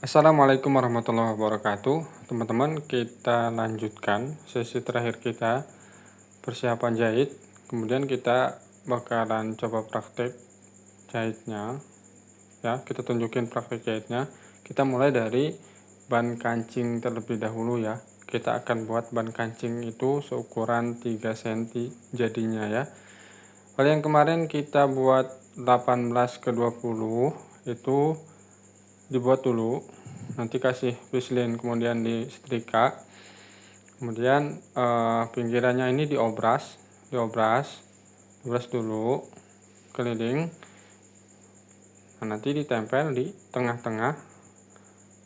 Assalamualaikum warahmatullahi wabarakatuh. Teman-teman, kita lanjutkan sesi terakhir kita persiapan jahit. Kemudian kita bakalan coba praktek jahitnya. Ya, kita tunjukin praktek jahitnya. Kita mulai dari ban kancing terlebih dahulu ya. Kita akan buat ban kancing itu seukuran 3 cm jadinya ya. Kalau yang kemarin kita buat 18 ke 20 itu dibuat dulu, nanti kasih pislin, kemudian disetrika, kemudian pinggirannya ini diobras dulu keliling. Nah, nanti ditempel di tengah-tengah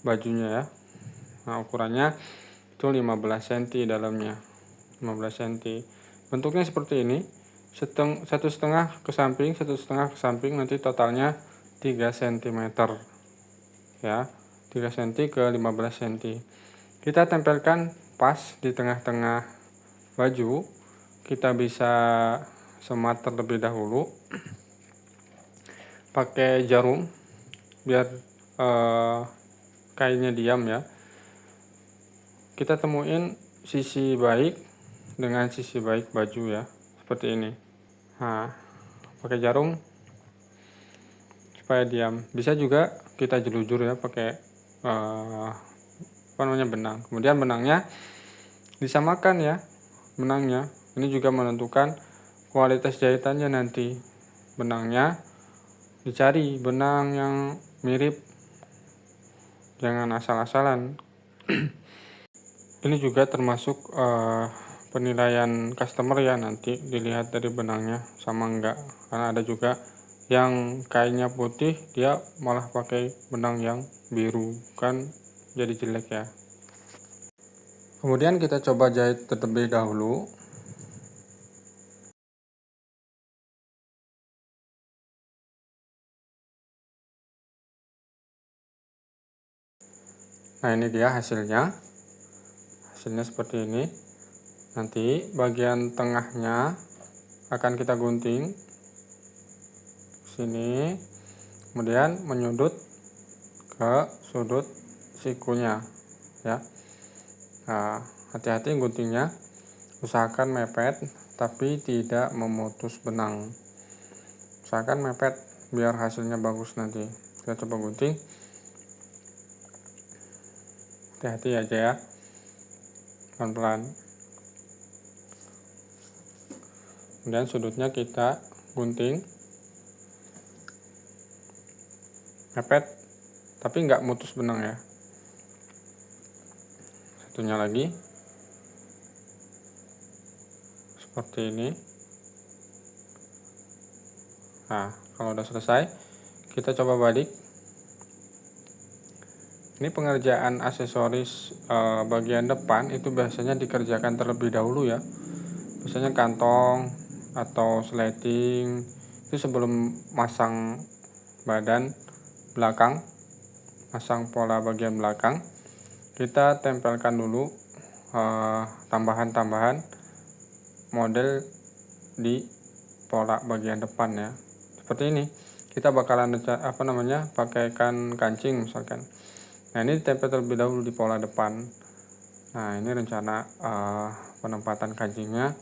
bajunya ya. Nah, ukurannya itu 15 cm dalamnya, 15 cm. Bentuknya seperti ini, satu setengah ke samping, satu setengah ke samping, nanti totalnya 3 cm ya, 3 cm ke 15 cm. Kita tempelkan pas di tengah-tengah baju. Kita bisa semat terlebih dahulu pakai jarum biar kainnya diam ya. Kita temuin sisi baik dengan sisi baik baju ya, seperti ini. Nah, pakai jarum supaya diam. Bisa juga kita jelujur ya, pakai benang. Kemudian benangnya disamakan ya, benangnya ini juga menentukan kualitas jahitannya. Nanti benangnya dicari benang yang mirip, jangan asal-asalan. Ini juga termasuk penilaian customer ya, nanti dilihat dari benangnya sama enggak, karena ada juga yang kainnya putih dia malah pakai benang yang biru, kan jadi jelek ya. Kemudian kita coba jahit terlebih dahulu. Nah, ini dia hasilnya seperti ini. Nanti bagian tengahnya akan kita gunting sini, kemudian menyudut ke sudut sikunya ya. Nah, hati-hati guntingnya, usahakan mepet tapi tidak memutus benang. Usahakan mepet biar hasilnya bagus nanti. Kita coba gunting, hati-hati aja ya, pelan-pelan. Kemudian sudutnya kita gunting mepet tapi nggak mutus benang ya. Satunya lagi seperti ini. Nah, kalau udah selesai kita coba balik. Ini pengerjaan aksesoris bagian depan itu biasanya dikerjakan terlebih dahulu ya. Biasanya kantong atau sleting itu sebelum masang badan belakang, masang pola bagian belakang, kita tempelkan dulu tambahan-tambahan model di pola bagian depan ya. Seperti ini. Kita bakalan pakaikan kancing misalkan. Nah, ini ditempel terlebih dahulu di pola depan. Nah, ini rencana penempatan kancingnya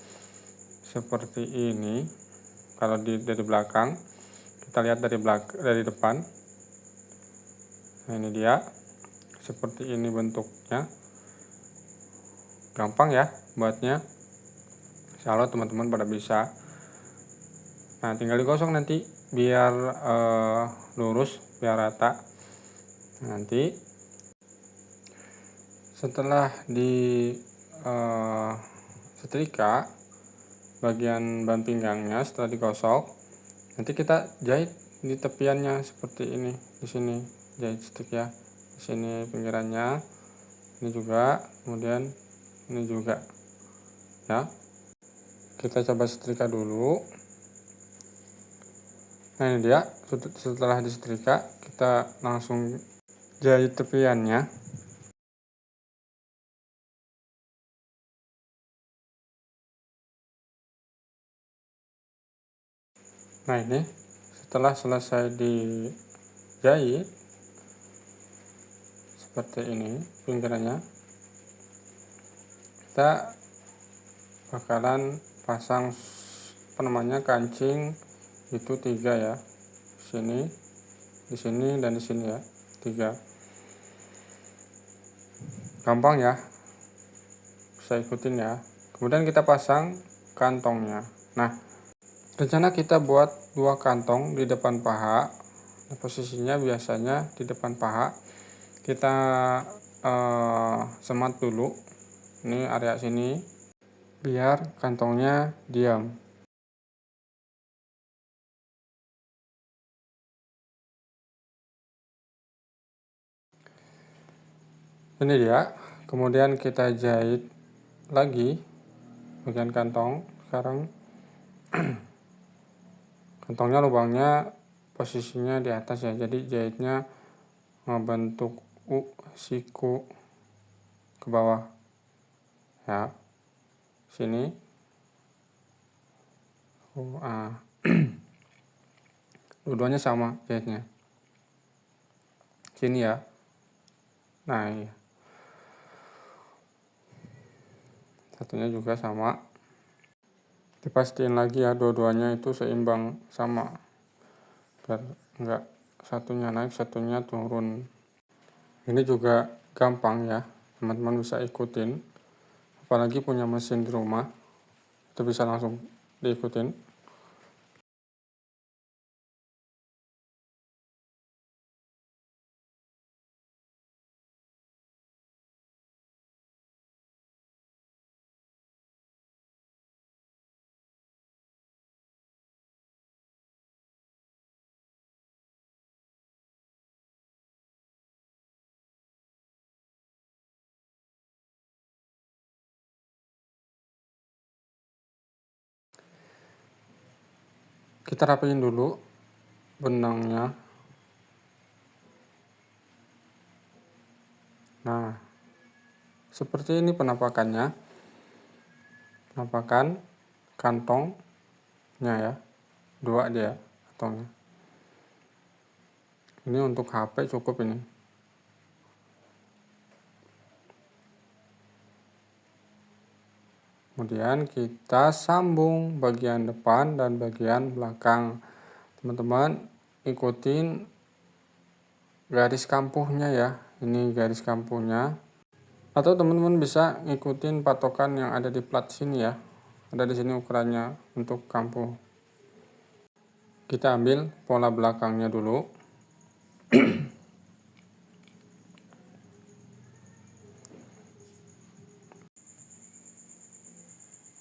seperti ini. Kalau dari belakang, kita lihat dari depan. Nah, ini dia, seperti ini bentuknya. Gampang ya buatnya. Insya Allah teman-teman pada bisa. Nah, tinggal digosok nanti biar lurus, biar rata. Nanti setelah di setrika bagian ban pinggangnya, setelah digosok, nanti kita jahit di tepiannya seperti ini. Di sini jahit stick ya, di sini pinggirannya, ini juga, kemudian ini juga ya. Kita coba setrika dulu. Nah, ini dia. Setelah disetrika kita langsung jahit tepiannya. Nah, ini setelah selesai dijahit, seperti ini pinggirannya. Kita bakalan pasang kancing itu 3 ya, sini, di sini, dan di sini ya, 3. Gampang ya, bisa ikutin ya. Kemudian kita pasang kantongnya. Nah, rencana kita buat 2 kantong di depan paha. Nah, posisinya biasanya di depan paha. Kita semat dulu ini area sini biar kantongnya diam. Ini dia. Kemudian kita jahit lagi bagian kantong. Sekarang kantongnya lubangnya posisinya di atas ya, jadi jahitnya membentuk siku ke bawah ya, sini. Dua-duanya sama jahitnya sini ya. Nah, iya. Satunya juga sama, dipastiin lagi ya dua-duanya itu seimbang sama, biar enggak satunya naik satunya turun. Ini juga gampang ya, teman-teman bisa ikutin, apalagi punya mesin di rumah itu bisa langsung diikutin. Kita rapiin dulu benangnya. Nah, seperti ini penampakan kantongnya ya, 2 dia kantongnya. Ini untuk HP cukup ini. Kemudian kita sambung bagian depan dan bagian belakang. Teman-teman ikutin garis kampuhnya ya, ini garis kampuhnya. Atau teman-teman bisa ngikutin patokan yang ada di plat sini ya, ada di sini ukurannya untuk kampuh. Kita ambil pola belakangnya dulu.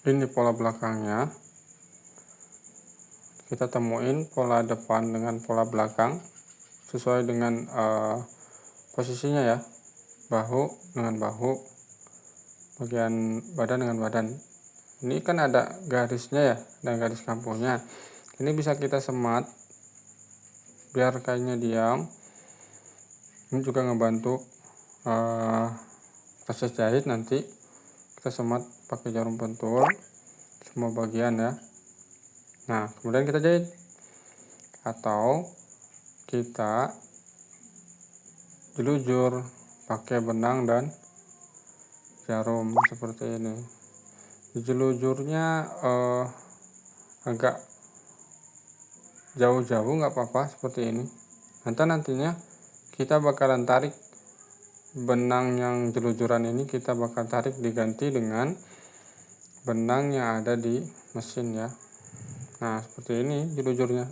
Ini pola belakangnya. Kita temuin pola depan dengan pola belakang sesuai dengan posisinya ya, bahu dengan bahu, bagian badan dengan badan. Ini kan ada garisnya ya, dan garis kampuhnya. Ini bisa kita semat biar kainnya diam. Ini juga ngebantu proses jahit. Nanti kita semat pakai jarum pentul semua bagian ya. Nah, kemudian kita jahit, atau kita jelujur pakai benang dan jarum seperti ini. Jelujurnya agak jauh-jauh nggak apa-apa seperti ini. Nantinya kita bakalan tarik benang yang jelujuran ini, kita bakal tarik diganti dengan benang yang ada di mesin ya. Nah, seperti ini jelujurnya.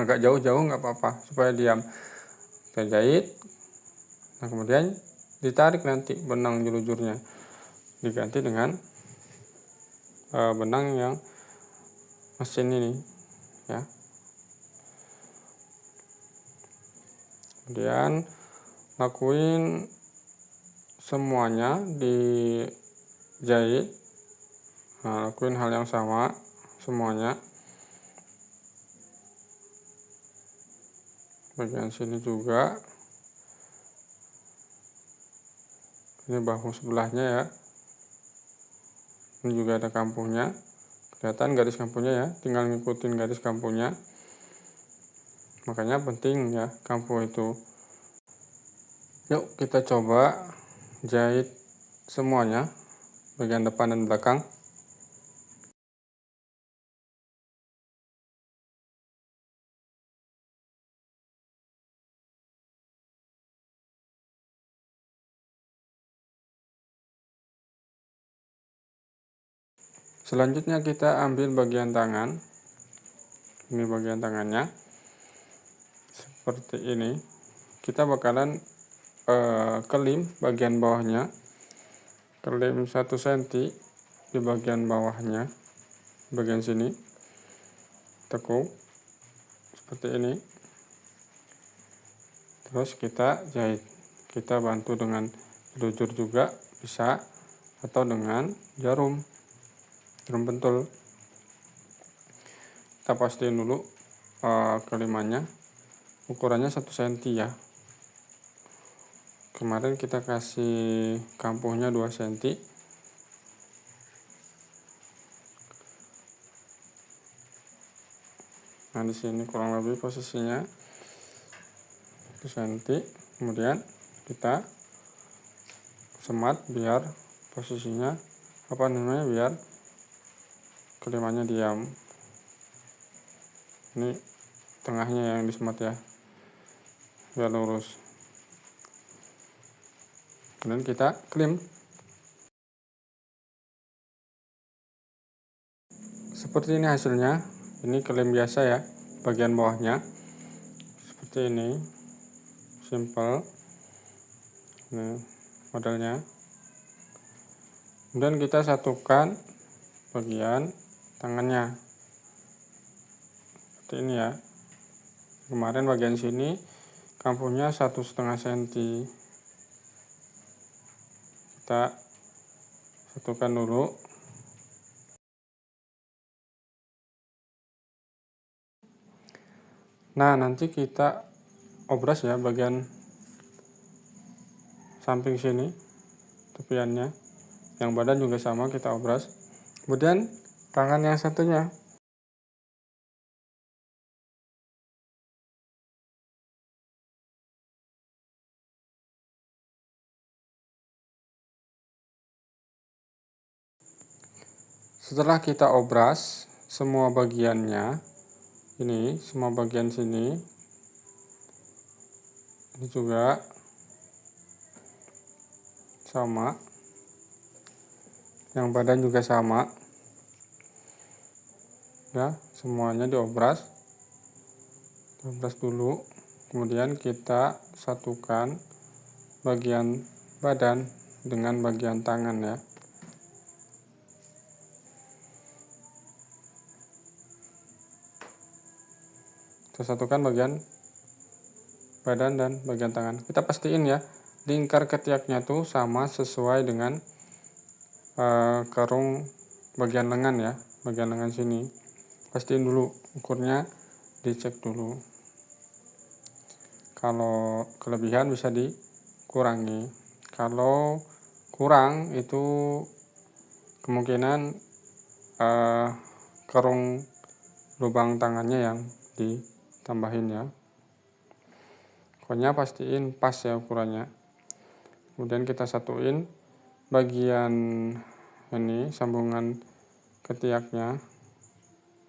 Agak jauh-jauh nggak apa-apa supaya diam. Kita jahit. Nah, kemudian ditarik nanti benang jelujurnya diganti dengan benang yang mesin ini ya. Kemudian lakuin semuanya dijahit. Nah, lakuin hal yang sama semuanya. Bagian sini juga, ini bahu sebelahnya ya, ini juga ada kampuhnya, kelihatan garis kampuhnya ya, tinggal ngikutin garis kampuhnya. Makanya penting ya kampuh itu. Yuk kita coba jahit semuanya, bagian depan dan belakang. Selanjutnya kita ambil bagian tangan. Ini bagian tangannya. Seperti ini. Kita bakalan kelim bagian bawahnya. Kelim 1 cm di bagian bawahnya. Bagian sini. Tekuk. Seperti ini. Terus kita jahit. Kita bantu dengan jelujur juga bisa, atau dengan jarum pentul. Kita pastiin dulu kelimannya, ukurannya 1 cm ya. Kemarin kita kasih kampuhnya 2 cm. Nah, di sini kurang lebih posisinya 1 cm. Kemudian kita semat biar posisinya biar kelimannya diam. Ini tengahnya yang disemat ya, biar lurus. Kemudian kita klim. Seperti ini hasilnya. Ini klim biasa ya, bagian bawahnya. Seperti ini. Simple. Ini modelnya. Kemudian kita satukan bagian tangannya. Seperti ini ya. Kemarin bagian sini kampuhnya 1,5 cm. Kita satukan dulu. Nah, nanti kita obras ya bagian samping sini, tepiannya. Yang badan juga sama kita obras. Kemudian tangan yang satunya. Setelah kita obras semua bagiannya, ini semua bagian sini, ini juga sama, yang badan juga sama ya, semuanya diobras dulu. Kemudian kita satukan bagian badan dengan bagian tangan ya. Kita satukan bagian badan dan bagian tangan. Kita pastiin ya, lingkar ketiaknya tuh sama sesuai dengan karung bagian lengan ya, bagian lengan sini. Pastiin dulu ukurnya, dicek dulu. Kalau kelebihan bisa dikurangi. Kalau kurang itu kemungkinan karung lubang tangannya yang ditambahin ya. Pokoknya pastiin pas ya ukurannya. Kemudian kita satuin bagian ini, sambungan ketiaknya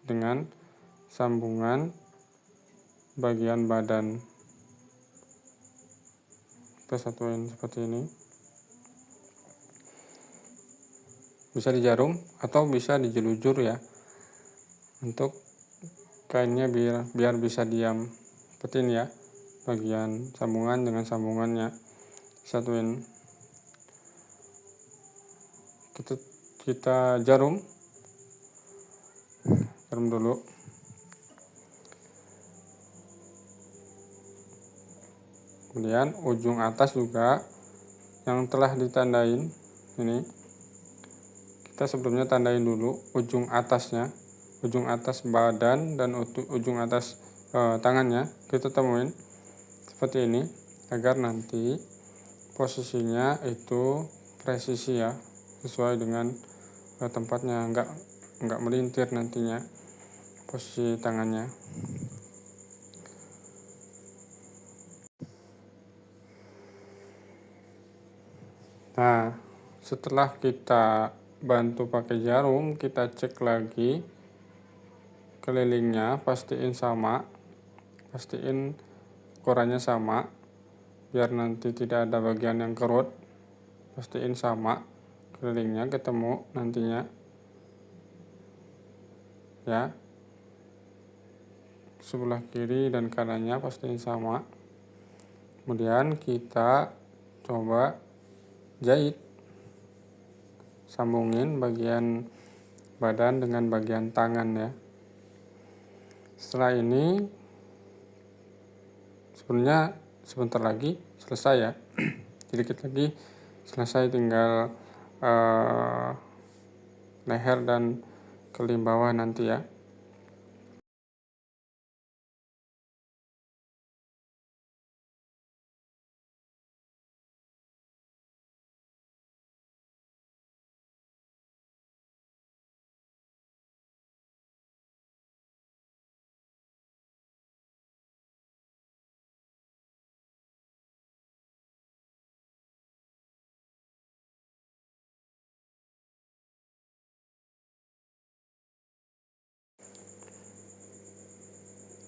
dengan sambungan bagian badan. Kita satuin seperti ini. Bisa di jarum atau bisa di jelujur ya, untuk kainnya biar bisa diam. Seperti ini ya, bagian sambungan dengan sambungannya satuin. Kita jarum dulu. Kemudian ujung atas juga yang telah ditandain ini, kita sebelumnya tandain dulu ujung atasnya, ujung atas badan dan ujung atas tangannya kita temuin seperti ini, agar nanti posisinya itu presisi ya, sesuai dengan tempatnya, enggak melintir nantinya posisi tangannya. Nah, setelah kita bantu pakai jarum, kita cek lagi kelilingnya, pastiin ukurannya sama, biar nanti tidak ada bagian yang kerut. Pastiin sama kelilingnya, ketemu nantinya ya, sebelah kiri dan kanannya pastiin sama. Kemudian kita coba jahit, sambungin bagian badan dengan bagian tangan ya. Setelah ini sebenarnya sebentar lagi selesai ya. Sedikit lagi selesai, tinggal leher dan kelim bawah nanti ya.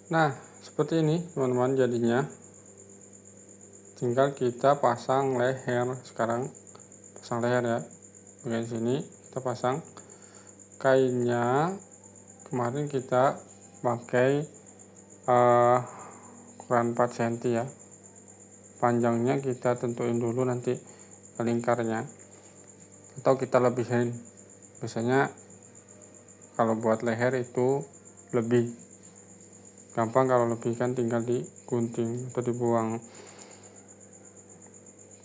Nah, seperti ini teman-teman jadinya. Tinggal kita pasang leher sekarang. Pasang leher ya. Bagian sini kita pasang kainnya. Kemarin kita pakai ukuran 4 cm ya. Panjangnya kita tentuin dulu nanti lingkarnya, atau kita lebihin. Biasanya kalau buat leher itu lebih gampang, kalau lebih kan tinggal digunting atau dibuang.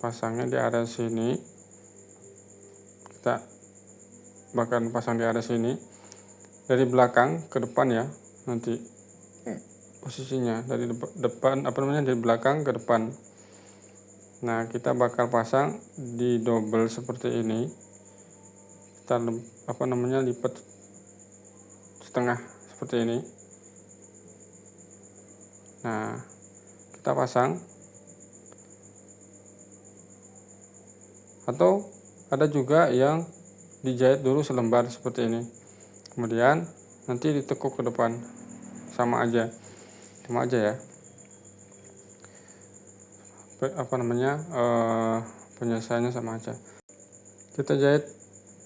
Pasangnya di area sini, kita bakal pasang di area sini dari belakang ke depan ya. Nanti posisinya dari depan dari belakang ke depan. Nah, kita bakal pasang di double seperti ini. Kita lipat setengah seperti ini. Nah, kita pasang, atau ada juga yang dijahit dulu selembar seperti ini, kemudian nanti ditekuk ke depan. Sama aja ya, penyelesaiannya sama aja. Kita jahit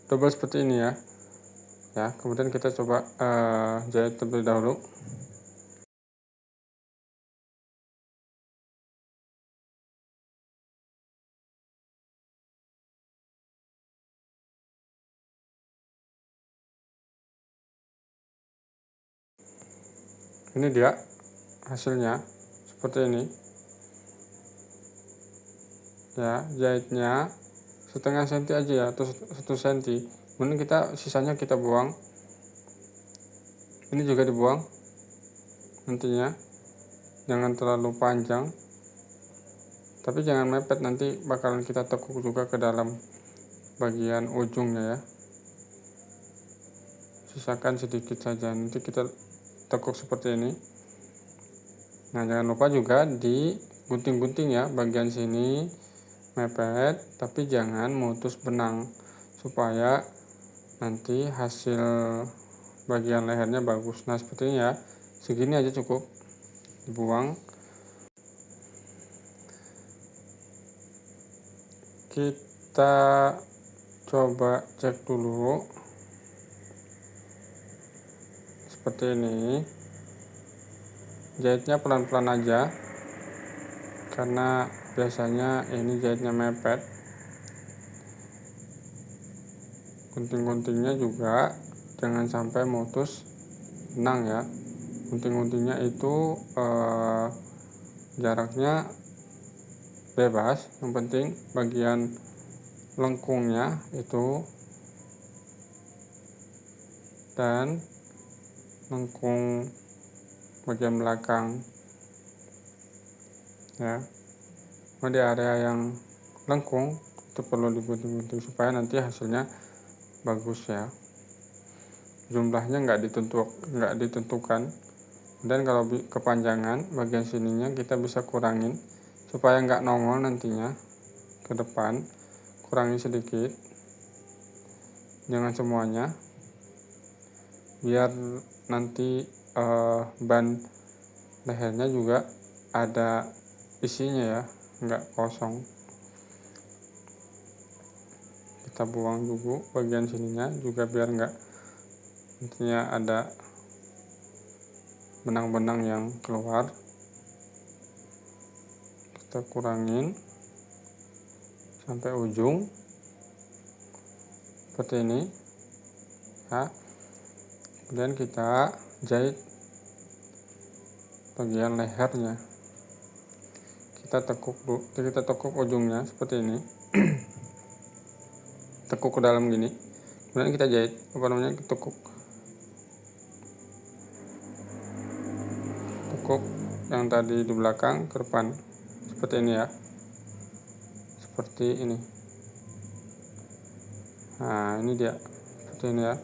double seperti ini ya. Kemudian kita coba jahit terlebih dahulu. Ini dia hasilnya seperti ini ya. Jahitnya setengah senti aja ya, atau 1 senti. Kemudian sisanya kita buang. Ini juga dibuang nantinya, jangan terlalu panjang, tapi jangan mepet, nanti bakalan kita tekuk juga ke dalam bagian ujungnya ya. Sisakan sedikit saja, nanti kita tekuk seperti ini. Nah, jangan lupa juga digunting-gunting ya, bagian sini mepet, tapi jangan mutus benang, supaya nanti hasil bagian lehernya bagus. Nah, seperti ini ya, segini aja cukup, dibuang. Kita coba cek dulu seperti ini. Jahitnya pelan-pelan aja, karena biasanya ini jahitnya mepet. Gunting-guntingnya juga jangan sampai mutus benang ya. Gunting-guntingnya itu jaraknya bebas, yang penting bagian lengkungnya itu dan lengkung bagian belakang ya. Di area yang lengkung itu perlu digunting-gunting supaya nanti hasilnya bagus ya. Jumlahnya nggak ditentukan, dan kalau kepanjangan bagian sininya kita bisa kurangin supaya nggak nongol nantinya ke depan. kurangi sedikit, jangan semuanya, biar nanti ban lehernya juga ada isinya ya, nggak kosong. Kita buang dulu bagian sininya juga biar nggak nantinya ada benang-benang yang keluar. Kita kurangin sampai ujung seperti ini ya. Kemudian kita jahit bagian lehernya, kita tekuk ujungnya seperti ini. Tekuk ke dalam gini, kemudian kita jahit tekuk yang tadi di belakang ke depan seperti ini ya, seperti ini. Nah ini dia seperti ini ya,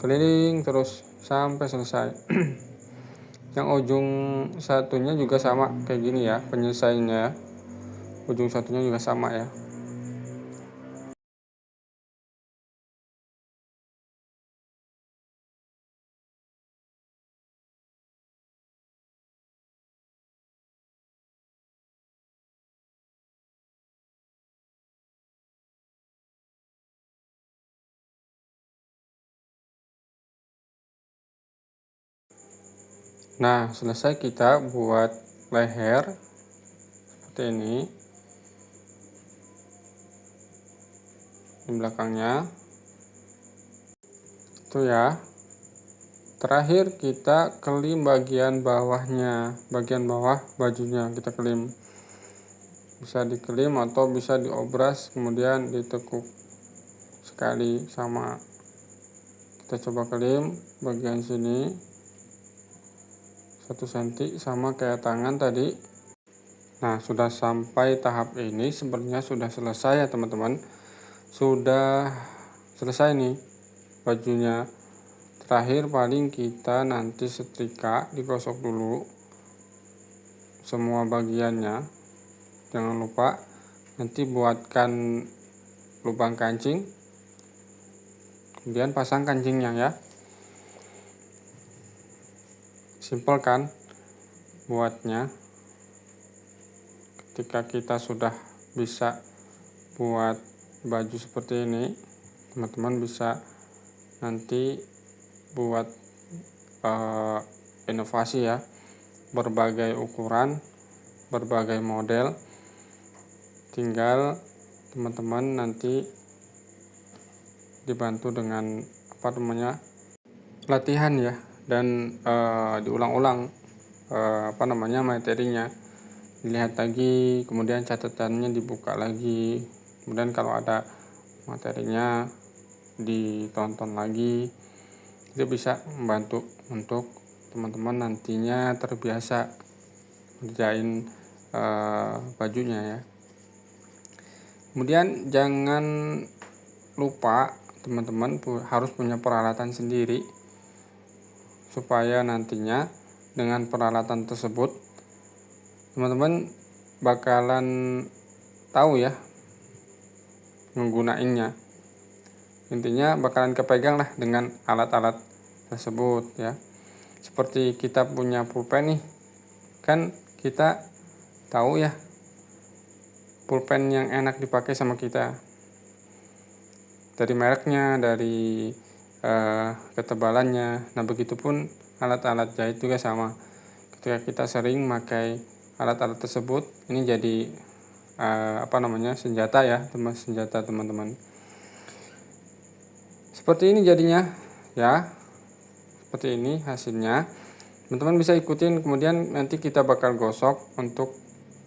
keliling terus sampai selesai. Yang ujung satunya juga sama kayak gini ya, penyelesaiannya ya. Ujung satunya juga sama ya. Nah, selesai kita buat leher seperti ini di belakangnya. Itu ya. Terakhir kita kelim bagian bawahnya, bagian bawah bajunya kita kelim. Bisa dikelim atau bisa diobras kemudian ditekuk sekali sama. Kita coba kelim bagian sini 1 cm sama kayak tangan tadi. Nah, sudah sampai tahap ini sebenarnya sudah selesai ya teman-teman. Sudah selesai nih bajunya. Terakhir paling kita nanti setrika, digosok dulu semua bagiannya. Jangan lupa nanti buatkan lubang kancing, kemudian pasang kancingnya ya. Simpel kan buatnya. Ketika kita sudah bisa buat baju seperti ini, teman-teman bisa nanti buat inovasi ya, berbagai ukuran, berbagai model. Tinggal teman-teman nanti dibantu dengan latihan ya, dan diulang-ulang materinya, dilihat lagi, kemudian catatannya dibuka lagi, kemudian kalau ada materinya ditonton lagi. Itu bisa membantu untuk teman-teman nantinya terbiasa ngerjain bajunya ya. Kemudian jangan lupa teman-teman harus punya peralatan sendiri, supaya nantinya dengan peralatan tersebut teman-teman bakalan tahu ya menggunainnya. Intinya bakalan kepegang lah dengan alat-alat tersebut ya. Seperti kita punya pulpen nih, kan kita tahu ya pulpen yang enak dipakai sama kita, dari mereknya, dari ketebalannya. Nah begitupun alat-alat jahit juga sama. Ketika kita sering memakai alat-alat tersebut, ini jadi senjata ya, senjata teman-teman. Seperti ini jadinya ya, seperti ini hasilnya. Teman-teman bisa ikutin, kemudian nanti kita bakal gosok untuk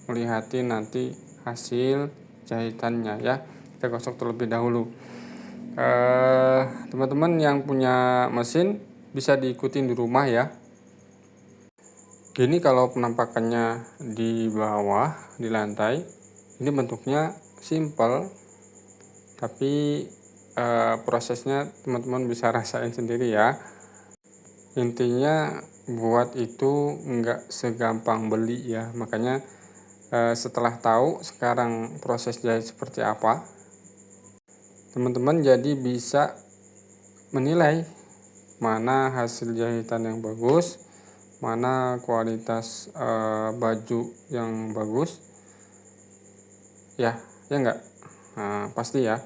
melihatin nanti hasil jahitannya ya. Kita gosok terlebih dahulu. Teman-teman yang punya mesin bisa diikutin di rumah ya. Gini kalau penampakannya di bawah, di lantai, ini bentuknya simple, tapi prosesnya teman-teman bisa rasain sendiri ya. Intinya buat itu nggak segampang beli ya, makanya setelah tahu sekarang proses jahit seperti apa, teman-teman jadi bisa menilai mana hasil jahitan yang bagus, mana kualitas baju yang bagus, ya enggak. Nah, pasti ya.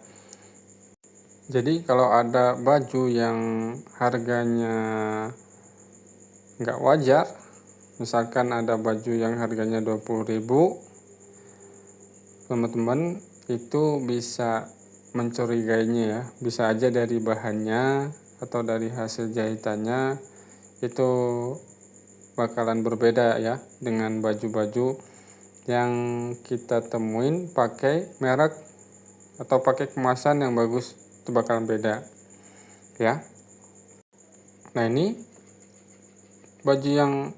Jadi kalau ada baju yang harganya enggak wajar, misalkan ada baju yang harganya 20.000, teman-teman itu bisa mencurigainya ya, bisa aja dari bahannya atau dari hasil jahitannya itu bakalan berbeda ya dengan baju-baju yang kita temuin pakai merek atau pakai kemasan yang bagus, itu bakalan beda ya. Nah, ini baju yang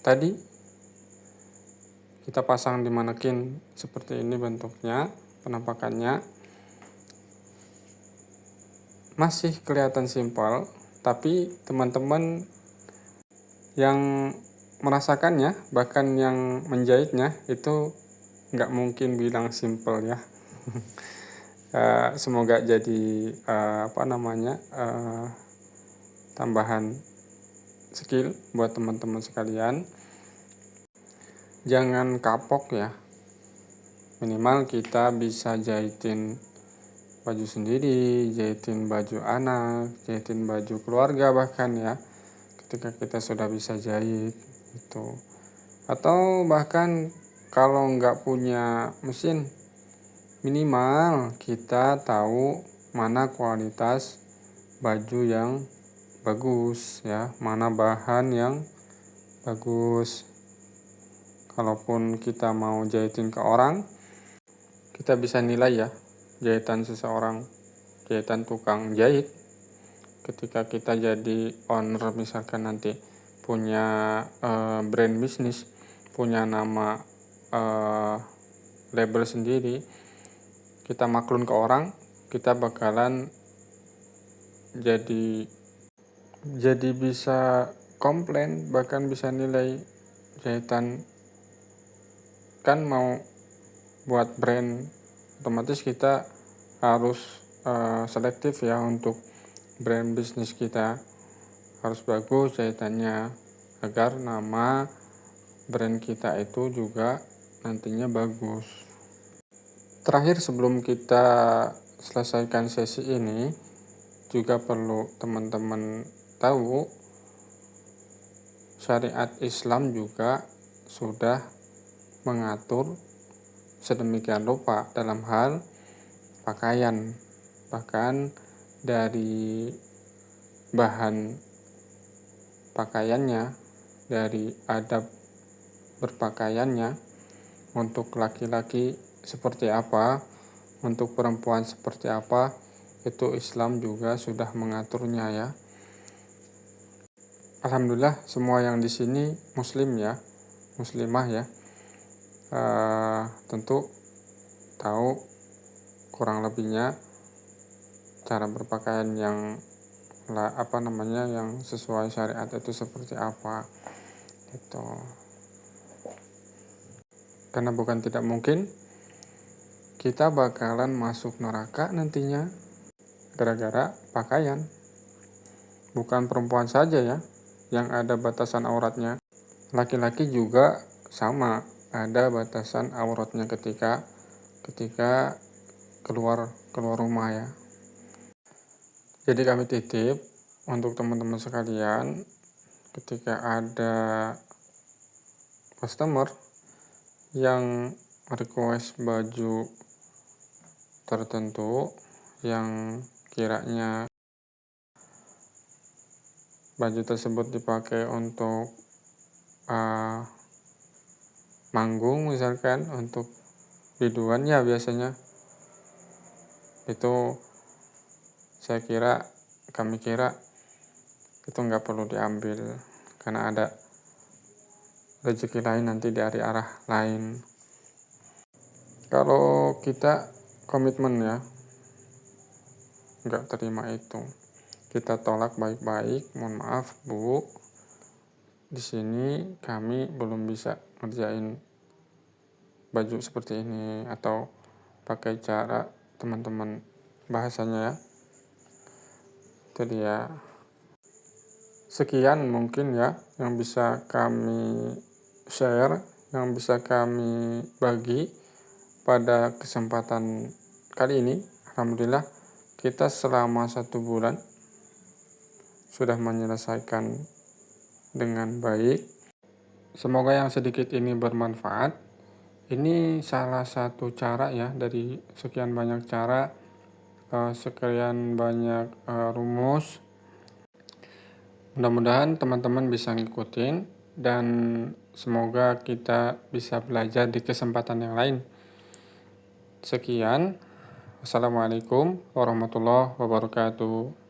tadi kita pasang di manekin seperti ini bentuknya, penampakannya masih kelihatan simpel, tapi teman-teman yang merasakannya, bahkan yang menjahitnya itu nggak mungkin bilang simple ya. Semoga jadi tambahan skill buat teman-teman sekalian. Jangan kapok ya, minimal kita bisa jahitin baju sendiri, jahitin baju anak, jahitin baju keluarga bahkan ya, ketika kita sudah bisa jahit itu. Atau bahkan kalau nggak punya mesin, minimal kita tahu mana kualitas baju yang bagus ya, mana bahan yang bagus. Kalaupun kita mau jahitin ke orang, kita bisa nilai ya jahitan seseorang, jahitan tukang jahit. Ketika kita jadi owner, misalkan nanti punya brand bisnis, punya nama label sendiri, kita maklun ke orang, kita bakalan jadi bisa komplain, bahkan bisa nilai jahitan. Kan mau buat brand, otomatis kita harus selektif ya untuk brand bisnis kita, harus bagus jahitannya agar nama brand kita itu juga nantinya bagus. Terakhir, sebelum kita selesaikan sesi ini, juga perlu teman-teman tahu syariat Islam juga sudah mengatur sedemikian rupa dalam hal pakaian, bahkan dari bahan pakaiannya, dari adab berpakaiannya, untuk laki-laki seperti apa, untuk perempuan seperti apa, itu Islam juga sudah mengaturnya ya. Alhamdulillah semua yang di sini muslim ya, muslimah ya. Tentu tahu kurang lebihnya cara berpakaian yang yang sesuai syariat itu seperti apa itu. Karena bukan tidak mungkin kita bakalan masuk neraka nantinya gara-gara pakaian. Bukan perempuan saja ya yang ada batasan auratnya, laki-laki juga sama ada batasan auratnya ketika keluar rumah ya. Jadi kami titip untuk teman-teman sekalian, ketika ada customer yang request baju tertentu yang kiranya baju tersebut dipakai untuk manggung, misalkan untuk biduan ya, biasanya itu kami kira itu nggak perlu diambil karena ada rezeki lain nanti dari arah lain. Kalau kita komitmen ya, nggak terima itu, kita tolak baik-baik. Mohon maaf Bu, di sini kami belum bisa ngerjain baju seperti ini, atau pakai cara teman-teman bahasanya ya. Jadi ya sekian mungkin ya yang bisa kami share, yang bisa kami bagi pada kesempatan kali ini. Alhamdulillah kita selama 1 bulan sudah menyelesaikan dengan baik. Semoga yang sedikit ini bermanfaat. Ini salah satu cara ya dari sekian banyak cara, sekian banyak rumus. Mudah-mudahan teman-teman bisa ngikutin dan semoga kita bisa belajar di kesempatan yang lain. Sekian. Wassalamualaikum warahmatullahi wabarakatuh.